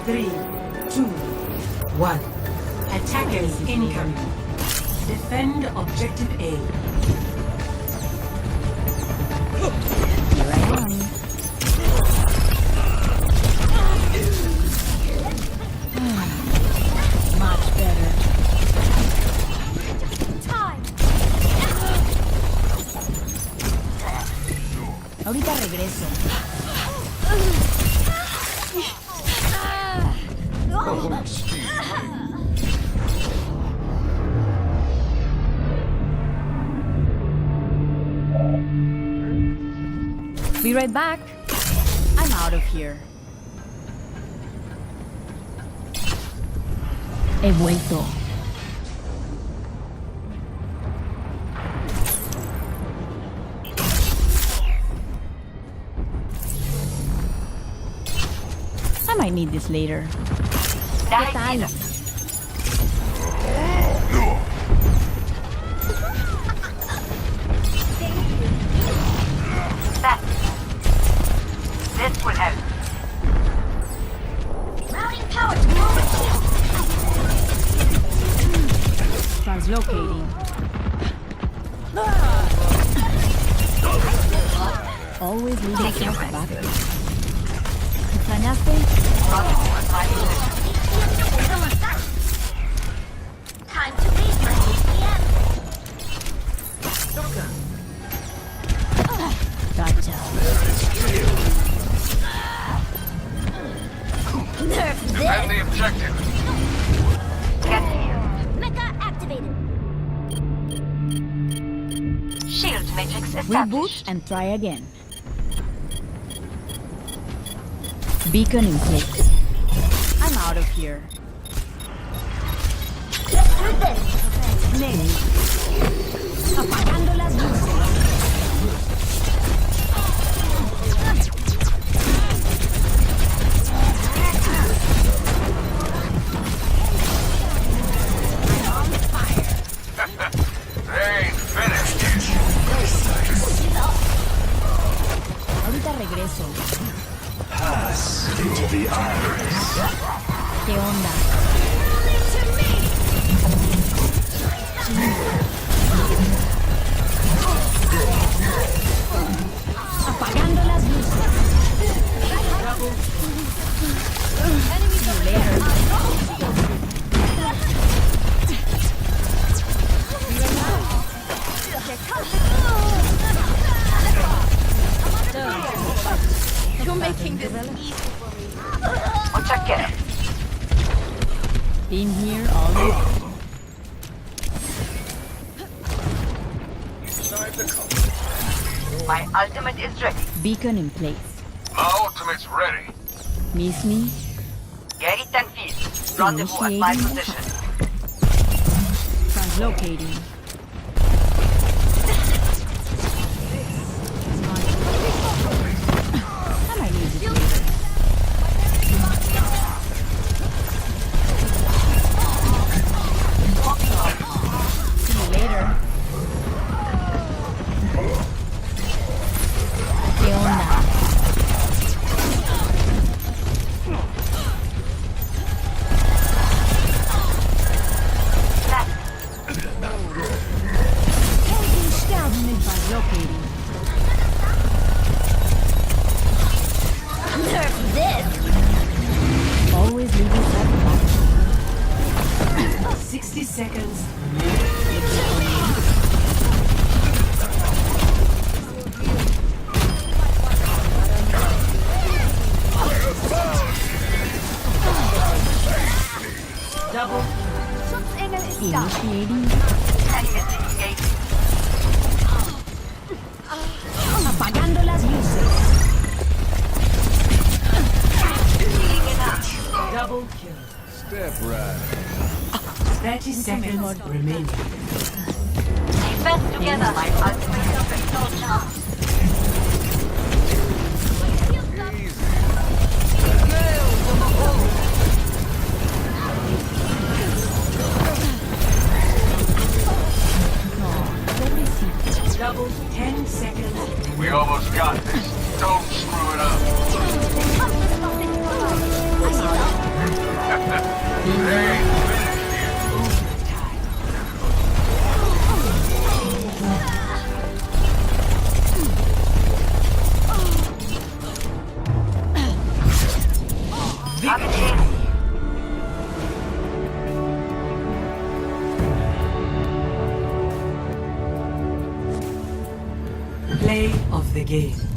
3, 2, 1. Attackers incoming. Defend objective A. Here I am. Much better. Time. Ahorita regreso. Be right back. I'm out of here. He vuelto. I might need this later. ¿Qué tal? This would help. Mounting power. Translocating. Always leaving stuff back. ¿Extrañaste? Time to leave my ATM. Gotcha. Nerf Defend this. the objective. Get here. Mecha activated. Shield matrix Reboot established. and try again. Beacon in place. I'm out of here. Let's do this. Apagando las luces. They ain't finished. Ahorita regreso. Pass into the iris. ¿Qué onda? Apagando las luces. See you later. You're making this easy for me. Muchachos. Been here all day. My ultimate is ready. Beacon in place. My ultimate's ready. Miss me? Get it and feed. Rendezvous at my Initiating. position. Translocating. I might need this later. See you later. ¿Qué onda? Translocating. Nerf this. Always leaving stuff back. 60 seconds. Double. Schutzengel ist da. Initiating. Enemy engaged. Apagando las luces. Double kill. Step right. 30 seconds remaining. Defend together. My ultimate is ready. Double 10 seconds. We almost got this. Don't screw it up. I'm out. Play of the game.